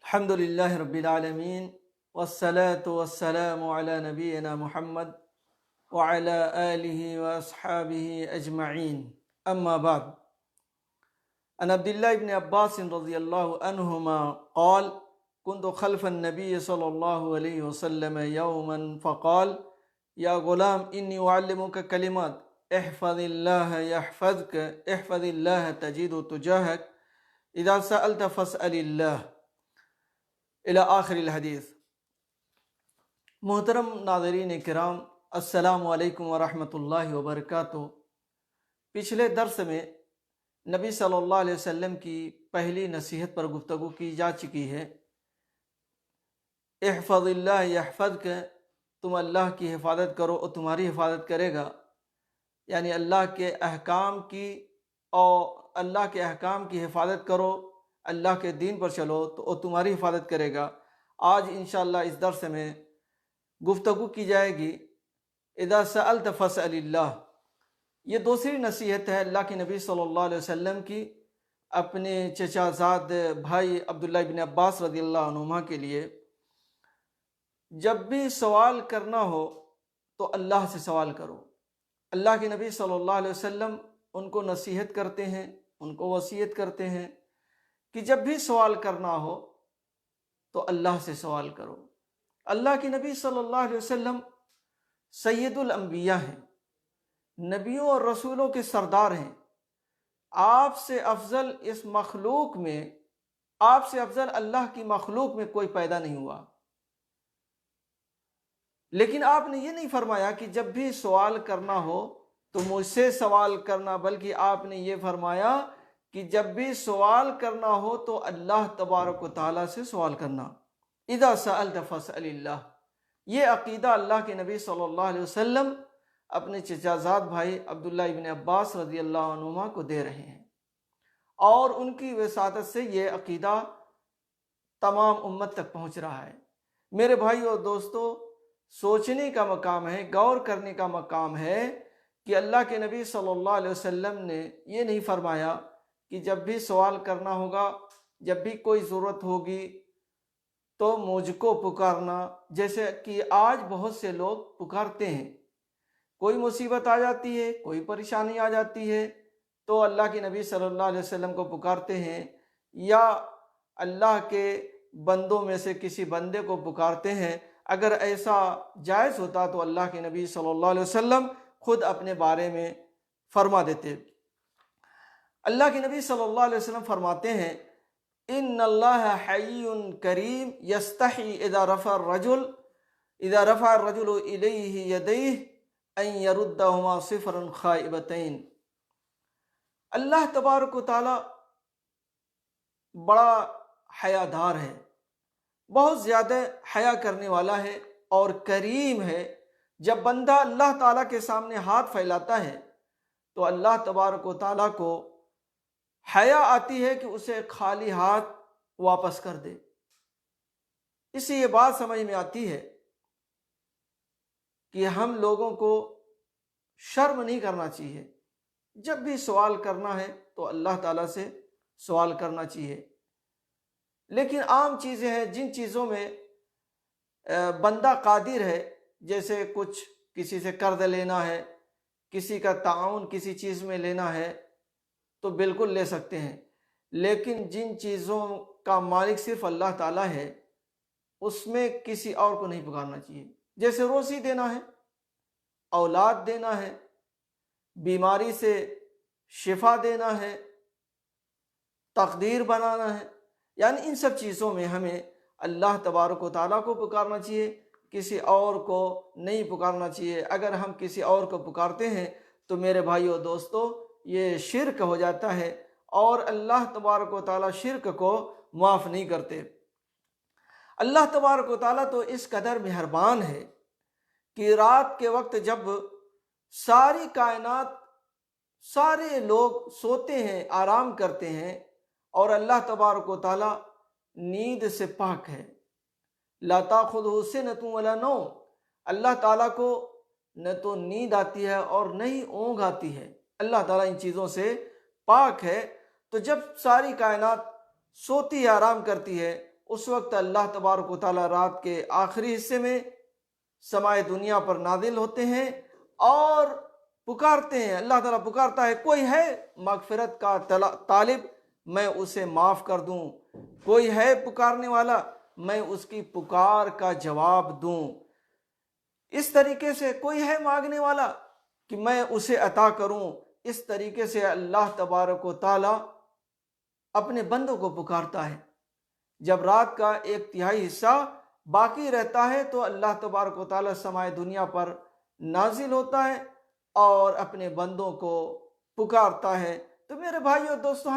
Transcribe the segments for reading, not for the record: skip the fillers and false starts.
الحمد لله رب العالمين والصلاة والسلام على نبينا محمد وعلى آله وأصحابه أجمعين أما بعد. عن عبد الله بن عباس رضي الله عنهما قال: كنت خلف النبي صلى الله عليه وسلم يوما فقال: يا غلام إني أعلمك كلمات احفظ الله يحفظك احفظ الله تجده تجاهك إذا سألت فاسأل الله الی آخر الحدیث۔ محترم ناظرین کرام، السلام علیکم ورحمۃ اللہ وبرکاتہ۔ پچھلے درس میں نبی صلی اللہ علیہ وسلم کی پہلی نصیحت پر گفتگو کی جا چکی ہے۔ احفظ اللہ یحفظک، تم اللہ کی حفاظت کرو اور تمہاری حفاظت کرے گا، یعنی اللہ کے احکام کی حفاظت کرو، اللہ کے دین پر چلو تو وہ تمہاری حفاظت کرے گا۔ آج انشاءاللہ اس درس میں گفتگو کی جائے گی اذا سألت فاسأل اللہ۔ یہ دوسری نصیحت ہے اللہ کے نبی صلی اللہ علیہ وسلم کی اپنے چچا زاد بھائی عبداللہ بن عباس رضی اللہ عنہما کے لیے۔ جب بھی سوال کرنا ہو تو اللہ سے سوال کرو۔ اللہ کے نبی صلی اللہ علیہ وسلم ان کو نصیحت کرتے ہیں، ان کو وصیت کرتے ہیں کہ جب بھی سوال کرنا ہو تو اللہ سے سوال کرو۔ اللہ کے نبی صلی اللہ علیہ وسلم سید الانبیاء ہیں، نبیوں اور رسولوں کے سردار ہیں۔ آپ سے افضل اس مخلوق میں، آپ سے افضل اللہ کی مخلوق میں کوئی پیدا نہیں ہوا۔ لیکن آپ نے یہ نہیں فرمایا کہ جب بھی سوال کرنا ہو تو مجھ سے سوال کرنا، بلکہ آپ نے یہ فرمایا کہ جب بھی سوال کرنا ہو تو اللہ تبارک و تعالیٰ سے سوال کرنا۔ اذا سألت فاسأل اللہ، یہ عقیدہ اللہ کے نبی صلی اللہ علیہ وسلم اپنے چچا زاد بھائی عبداللہ ابن عباس رضی اللہ عنہما کو دے رہے ہیں، اور ان کی وساطت سے یہ عقیدہ تمام امت تک پہنچ رہا ہے۔ میرے بھائی اور دوستو، سوچنے کا مقام ہے، غور کرنے کا مقام ہے کہ اللہ کے نبی صلی اللہ علیہ وسلم نے یہ نہیں فرمایا کہ جب بھی سوال کرنا ہوگا، جب بھی کوئی ضرورت ہوگی تو مجھ کو پکارنا، جیسے کہ آج بہت سے لوگ پکارتے ہیں۔ کوئی مصیبت آ جاتی ہے، کوئی پریشانی آ جاتی ہے تو اللہ کے نبی صلی اللہ علیہ وسلم کو پکارتے ہیں، یا اللہ کے بندوں میں سے کسی بندے کو پکارتے ہیں۔ اگر ایسا جائز ہوتا تو اللہ کے نبی صلی اللہ علیہ وسلم خود اپنے بارے میں فرما دیتے۔ اللہ کے نبی صلی اللہ علیہ وسلم فرماتے ہیں: ان اللہ حی کریم یستحی اذا رفع الرجل الیہ یدیہ ان یردہما صفرا خائبتین۔ اللہ تبارک و تعالی بڑا حیادار ہے، بہت زیادہ حیا کرنے والا ہے اور کریم ہے۔ جب بندہ اللہ تعالیٰ کے سامنے ہاتھ پھیلاتا ہے تو اللہ تبارک و تعالیٰ کو حیا آتی ہے کہ اسے خالی ہاتھ واپس کر دے۔ اس سے یہ بات سمجھ میں آتی ہے کہ ہم لوگوں کو شرم نہیں کرنا چاہیے۔ جب بھی سوال کرنا ہے تو اللہ تعالیٰ سے سوال کرنا چاہیے۔ لیکن عام چیزیں ہیں جن چیزوں میں بندہ قادر ہے، جیسے کچھ کسی سے قرض لینا ہے، کسی کا تعاون کسی چیز میں لینا ہے تو بالکل لے سکتے ہیں۔ لیکن جن چیزوں کا مالک صرف اللہ تعالیٰ ہے اس میں کسی اور کو نہیں پکارنا چاہیے۔ جیسے روزی دینا ہے، اولاد دینا ہے، بیماری سے شفا دینا ہے، تقدیر بنانا ہے، یعنی ان سب چیزوں میں ہمیں اللہ تبارک و تعالیٰ کو پکارنا چاہیے، کسی اور کو نہیں پکارنا چاہیے۔ اگر ہم کسی اور کو پکارتے ہیں تو میرے بھائیو دوستو یہ شرک ہو جاتا ہے، اور اللہ تبارک و تعالیٰ شرک کو معاف نہیں کرتے۔ اللہ تبارک و تعالیٰ تو اس قدر مہربان ہے کہ رات کے وقت جب ساری کائنات، سارے لوگ سوتے ہیں، آرام کرتے ہیں، اور اللہ تبارک و تعالیٰ نیند سے پاک ہے۔ لا تأخذہ سنۃ ولا نوم، اللہ تعالیٰ کو نہ تو نیند آتی ہے اور نہ ہی اونگ آتی ہے۔ اللہ تعالیٰ ان چیزوں سے پاک ہے۔ تو جب ساری کائنات سوتی ہے، آرام کرتی ہے، اس وقت اللہ تبارک و تعالیٰ رات کے آخری حصے میں سمائے دنیا پر نازل ہوتے ہیں اور پکارتے ہیں. اللہ تعالیٰ پکارتا ہے کوئی ہے مغفرت کا طالب میں اسے معاف کر دوں, کوئی ہے پکارنے والا میں اس کی پکار کا جواب دوں, اس طریقے سے کوئی ہے مانگنے والا کہ میں اسے عطا کروں. اس طریقے سے اللہ تبارک و تعالی اپنے بندوں کو پکارتا ہے. جب رات کا 1/3 حصہ باقی رہتا ہے تو اللہ تبارک و تعالی سمائے دنیا پر نازل ہوتا ہے اور اپنے بندوں کو پکارتا ہے. تو میرے بھائیو اور دوستو,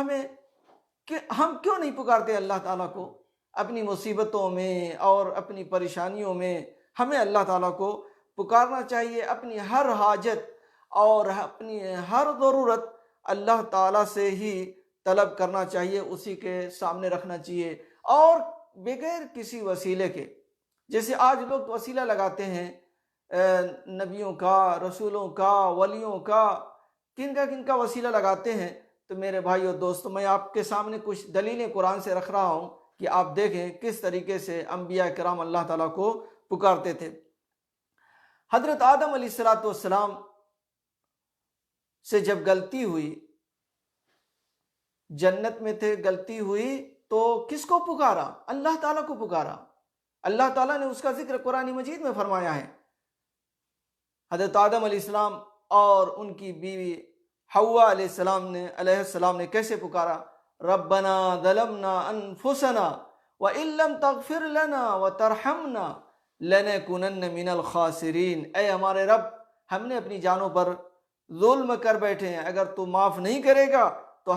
ہم کیوں نہیں پکارتے اللہ تعالیٰ کو؟ اپنی مصیبتوں میں اور اپنی پریشانیوں میں ہمیں اللہ تعالیٰ کو پکارنا چاہیے. اپنی ہر حاجت اور اپنی ہر ضرورت اللہ تعالیٰ سے ہی طلب کرنا چاہیے, اسی کے سامنے رکھنا چاہیے اور بغیر کسی وسیلے کے. جیسے آج لوگ وسیلہ لگاتے ہیں نبیوں کا, رسولوں کا, ولیوں کا, کن کا وسیلہ لگاتے ہیں. تو میرے بھائی اور دوستو, میں آپ کے سامنے کچھ دلیلیں قرآن سے رکھ رہا ہوں کہ آپ دیکھیں کس طریقے سے انبیاء کرام اللہ تعالیٰ کو پکارتے تھے. حضرت آدم علیہ السلام سے جب غلطی ہوئی, جنت میں تھے, غلطی ہوئی تو کس کو پکارا؟ اللہ تعالیٰ کو پکارا. اللہ تعالیٰ نے اس کا ذکر قرآن مجید میں فرمایا ہے. حضرت آدم علیہ السلام اور ان کی بیوی حوا علیہ السلام نے کیسے پکارا؟ ربنا ظلمنا انفسنا وان لم تغفر لنا وترحمنا لنکونن من الخاسرین. اے ہمارے رب, ہم نے اپنی جانوں پر ظلم کر بیٹھے ہیں, اگر تو معاف نہیں کرے گا تو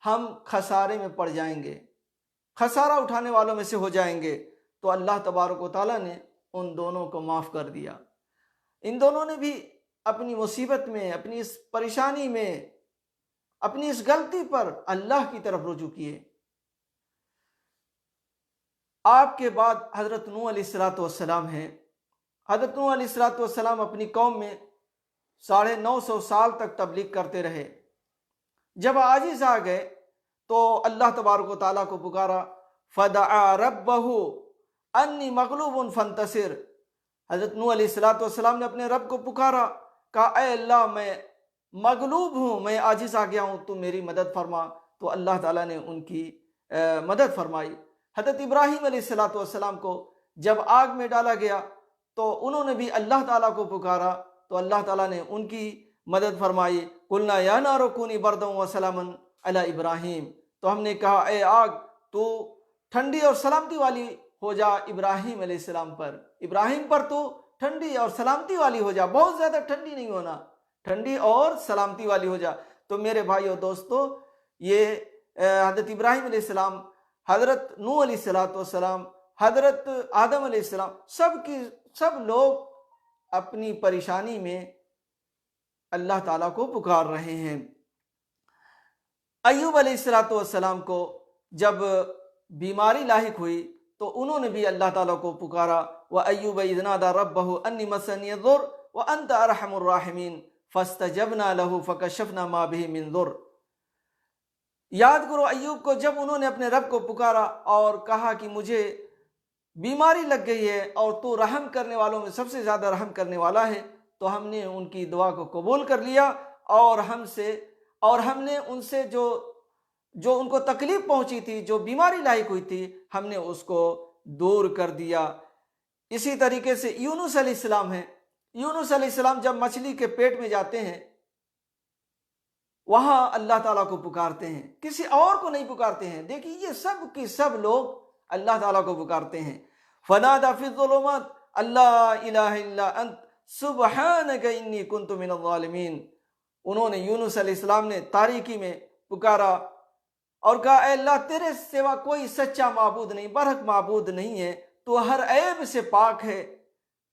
ہم خسارے میں پڑ جائیں گے, خسارہ اٹھانے والوں میں سے ہو جائیں گے. تو اللہ تبارک و تعالیٰ نے ان دونوں کو معاف کر دیا. ان دونوں نے بھی اپنی مصیبت میں, اپنی اس پریشانی میں, اپنی اس غلطی پر اللہ کی طرف رجوع کیے. آپ کے بعد حضرت نوح علیہ السلام ہیں. حضرت نوح علیہ السلام اپنی قوم میں 950 سال تک تبلیغ کرتے رہے. جب عاجز آ گئے تو اللہ تبارک و تعالیٰ کو پکارا. فدعا ربہ انی مغلوب فانتصر. حضرت نوح علیہ السلام نے اپنے رب کو پکارا, کہا اے اللہ میں مغلوب ہوں, میں عاجز آ گیا ہوں, تو میری مدد فرما. تو اللہ تعالیٰ نے ان کی مدد فرمائی. حضرت ابراہیم علیہ السلام کو جب آگ میں ڈالا گیا تو انہوں نے بھی اللہ تعالیٰ کو پکارا, تو اللہ تعالیٰ نے ان کی مدد فرمائی. قلنا یا نار کونی بردا وسلاما علی ابراہیم. تو ہم نے کہا اے آگ تو ٹھنڈی اور سلامتی والی ہو جا ابراہیم علیہ السلام پر, ابراہیم پر تو ٹھنڈی اور سلامتی والی ہو جا, بہت زیادہ ٹھنڈی نہیں ہونا, ٹھنڈی اور سلامتی والی ہو جا. تو میرے بھائی اور دوستو, یہ حضرت ابراہیم علیہ السلام, حضرت نوح علیہ السلام, حضرت آدم علیہ السلام, سب لوگ اپنی پریشانی میں اللہ تعالیٰ کو پکار رہے ہیں. ایوب علیہ السلام کو جب بیماری لاحق ہوئی تو انہوں نے بھی اللہ تعالیٰ کو پکارا. وَأَيُّوبَ إِذْ نَادَى رَبَّهُ أَنِّي مَسَّنِيَ الضُّرُّ وَأَنْتَ أَرْحَمُ الرَّاحِمِينَ فَاسْتَجَبْنَا لَهُ فَكَشَفْنَا مَا بِهِ مِنْ ضُرٍّ. یاد کرو ایوب کو, جب انہوں نے اپنے رب کو پکارا اور کہا کہ مجھے بیماری لگ گئی ہے اور تو رحم کرنے والوں میں سب سے زیادہ رحم کرنے والا ہے, تو ہم نے ان کی دعا کو قبول کر لیا اور ہم نے ان سے جو ان کو تکلیف پہنچی تھی, جو بیماری لاحق ہوئی تھی, ہم نے اس کو دور کر دیا. اسی طریقے سے یونس علیہ السلام ہیں. یونس علیہ السلام جب مچھلی کے پیٹ میں جاتے ہیں وہاں اللہ تعالیٰ کو پکارتے ہیں, کسی اور کو نہیں پکارتے ہیں. دیکھیے یہ سب کی سب لوگ اللہ تعالیٰ کو پکارتے ہیں. فنادى في الظلمات اللہ الہ الا انت سبحانک انی کنت من الظالمین. انہوں نے, یونس علیہ السلام نے تاریکی میں پکارا اور کہا اے اللہ تیرے سوا کوئی سچا معبود نہیں, برحق معبود نہیں ہے, تو ہر عیب سے پاک ہے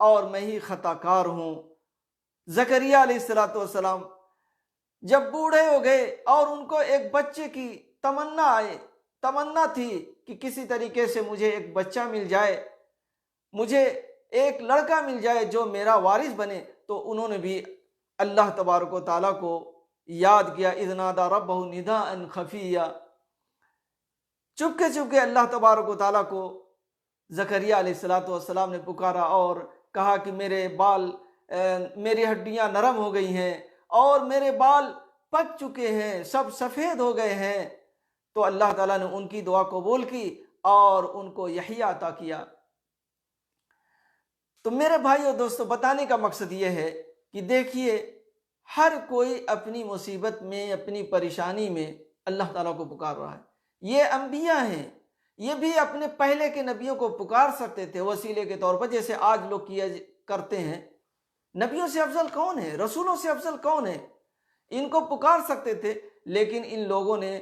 اور میں ہی خطا کار ہوں. زکریا علیہ السلام جب بوڑھے ہو گئے اور ان کو ایک بچے کی تمنا تھی کہ کسی طریقے سے مجھے ایک بچہ مل جائے, مجھے ایک لڑکا مل جائے جو میرا وارث بنے, تو انہوں نے بھی اللہ تبارک و تعالیٰ کو یاد کیا. اذ نادى ربہ نداء خفیا. چپکے چپکے اللہ تبارک و تعالیٰ کو زکریا علیہ السلام نے پکارا اور کہا کہ میرے بال میری ہڈیاں نرم ہو گئی ہیں اور میرے بال پک چکے ہیں، سب سفید ہو گئے ہیں۔ تو اللہ تعالیٰ نے ان کی دعا قبول کی اور ان کو یحییٰ عطا کیا۔ تو میرے بھائی اور دوستو، بتانے کا مقصد یہ ہے کہ دیکھیے، ہر کوئی اپنی مصیبت میں، اپنی پریشانی میں اللہ تعالیٰ کو پکار رہا ہے۔ یہ انبیاء ہیں، یہ بھی اپنے پہلے کے نبیوں کو پکار سکتے تھے وسیلے کے طور پر، جیسے آج لوگ کیا کرتے ہیں۔ نبیوں سے افضل کون ہے؟ رسولوں سے افضل کون ہے؟ ان کو پکار سکتے تھے، لیکن ان لوگوں نے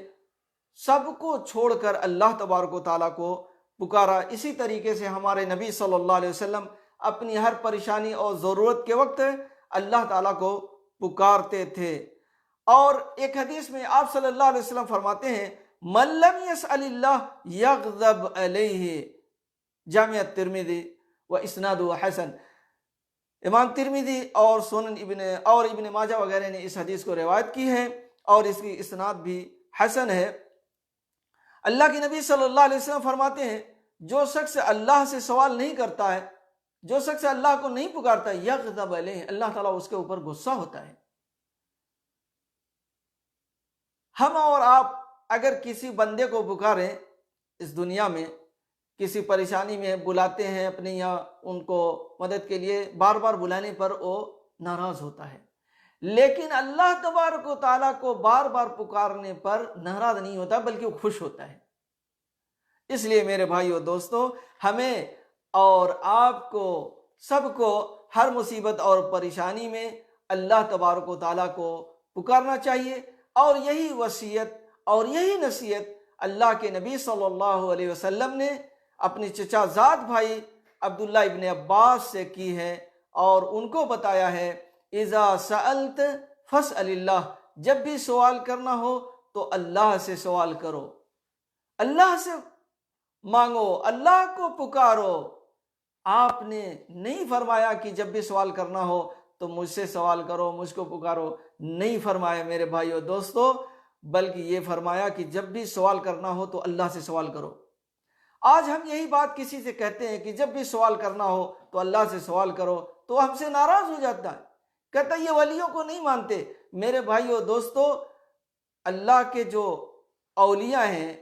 سب کو چھوڑ کر اللہ تبارک و تعالیٰ کو پکارا۔ اسی طریقے سے ہمارے نبی صلی اللہ علیہ وسلم اپنی ہر پریشانی اور ضرورت کے وقت اللہ تعالیٰ کو پکارتے تھے۔ اور ایک حدیث میں آپ صلی اللہ علیہ وسلم فرماتے ہیں، من لم يسأل اللہ یغضب علیہ، جامع ترمذی و اسناد حسن۔ امام ترمذی اور ابن ماجہ وغیرہ نے اس حدیث کو روایت کی ہے اور اس کی اسناد بھی حسن ہے۔ اللہ کے نبی صلی اللہ علیہ وسلم فرماتے ہیں، جو شخص اللہ سے سوال نہیں کرتا ہے، جو شخص اللہ کو نہیں پکارتا، یغضب علیہ، اللہ تعالیٰ اس کے اوپر غصہ ہوتا ہے۔ ہم اور آپ اگر کسی بندے کو پکاریں اس دنیا میں، کسی پریشانی میں بلاتے ہیں اپنے یہاں، ان کو مدد کے لیے بار بار بلانے پر وہ ناراض ہوتا ہے، لیکن اللہ تبارک و تعالیٰ کو بار بار پکارنے پر ناراض نہیں ہوتا، بلکہ وہ خوش ہوتا ہے۔ اس لیے میرے بھائیو دوستو، ہمیں اور آپ کو، سب کو ہر مصیبت اور پریشانی میں اللہ تبارک و تعالیٰ کو پکارنا چاہیے۔ اور یہی وصیت اور یہی نصیحت اللہ کے نبی صلی اللہ علیہ وسلم نے اپنے چچا زاد بھائی عبداللہ ابن عباس سے کی ہے اور ان کو بتایا ہے، اذا سألت فاسأل اللہ، جب بھی سوال کرنا ہو تو اللہ سے سوال کرو، اللہ سے مانگو، اللہ کو پکارو۔ آپ نے نہیں فرمایا کہ جب بھی سوال کرنا ہو تو مجھ سے سوال کرو، مجھ کو پکارو، نہیں فرمایا میرے بھائیو دوستو، بلکہ یہ فرمایا کہ جب بھی سوال کرنا ہو تو اللہ سے سوال کرو۔ آج ہم یہی بات کسی سے کہتے ہیں کہ جب بھی سوال کرنا ہو تو اللہ سے سوال کرو، تو ہم سے ناراض ہو جاتا ہے، کہتا ہے یہ ولیوں کو نہیں مانتے۔ میرے بھائیو دوستو، اللہ کے جو اولیاء ہیں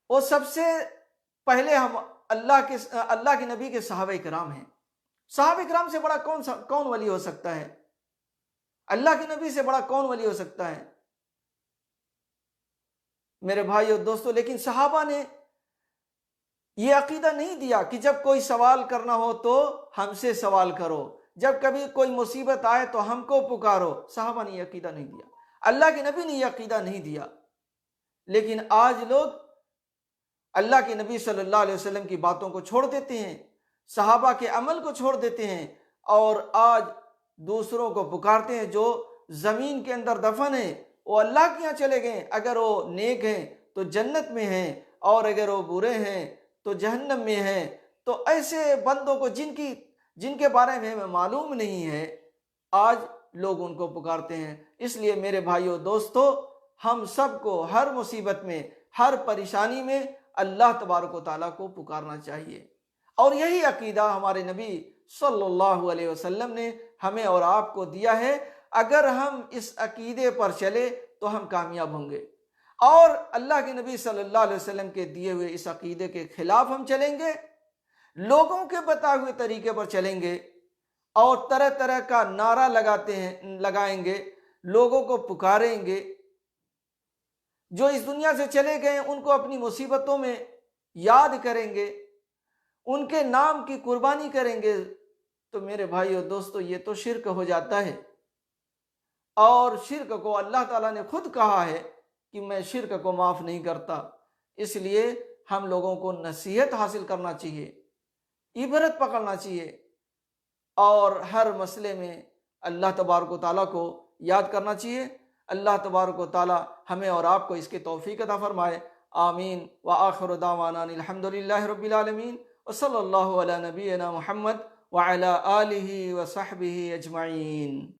وہ سب سے پہلے ہم اللہ کے نبی کے صحابہ کرام ہیں۔ صحابہ کرام سے بڑا کون ولی ہو سکتا ہے؟ اللہ کے نبی سے بڑا کون ولی ہو سکتا ہے میرے بھائیو دوستو؟ لیکن صحابہ نے یہ عقیدہ نہیں دیا کہ جب کوئی سوال کرنا ہو تو ہم سے سوال کرو، جب کبھی کوئی مصیبت آئے تو ہم کو پکارو۔ صحابہ نے یہ عقیدہ نہیں دیا، اللہ کے نبی نے یہ عقیدہ نہیں دیا۔ لیکن آج لوگ اللہ کے نبی صلی اللہ علیہ وسلم کی باتوں کو چھوڑ دیتے ہیں، صحابہ کے عمل کو چھوڑ دیتے ہیں، اور آج دوسروں کو پکارتے ہیں جو زمین کے اندر دفن ہیں، وہ اللہ کے یہاں چلے گئے، اگر وہ نیک ہیں تو جنت میں ہیں، اور اگر وہ برے ہیں تو جہنم میں ہیں۔ تو ایسے بندوں کو جن کے بارے میں ہمیں معلوم نہیں ہے، آج لوگ ان کو پکارتے ہیں۔ اس لیے میرے بھائیو دوستو، ہم سب کو ہر مصیبت میں، ہر پریشانی میں اللہ تبارک و تعالیٰ کو پکارنا چاہیے، اور یہی عقیدہ ہمارے نبی صلی اللہ علیہ وسلم نے ہمیں اور آپ کو دیا ہے۔ اگر ہم اس عقیدے پر چلے تو ہم کامیاب ہوں گے، اور اللہ کے نبی صلی اللہ علیہ وسلم کے دیے ہوئے اس عقیدے کے خلاف ہم چلیں گے، لوگوں کے بتائے ہوئے طریقے پر چلیں گے، اور طرح طرح کا نعرہ لگائیں گے، لوگوں کو پکاریں گے، جو اس دنیا سے چلے گئے ان کو اپنی مصیبتوں میں یاد کریں گے، ان کے نام کی قربانی کریں گے، تو میرے بھائیو دوستو، یہ تو شرک ہو جاتا ہے، اور شرک کو اللہ تعالیٰ نے خود کہا ہے کہ میں شرک کو معاف نہیں کرتا۔ اس لیے ہم لوگوں کو نصیحت حاصل کرنا چاہیے، عبرت پکڑنا چاہیے، اور ہر مسئلے میں اللہ تبارک و تعالیٰ کو یاد کرنا چاہیے۔ اللہ تبارک و تعالیٰ ہمیں اور آپ کو اس کی توفیق عطا فرمائے۔ آمین۔ وآخر دعوانا الحمدللہ رب العالمین، وصلی اللہ علی نبینا محمد وعلی آلہ وصحبہ اجمعین۔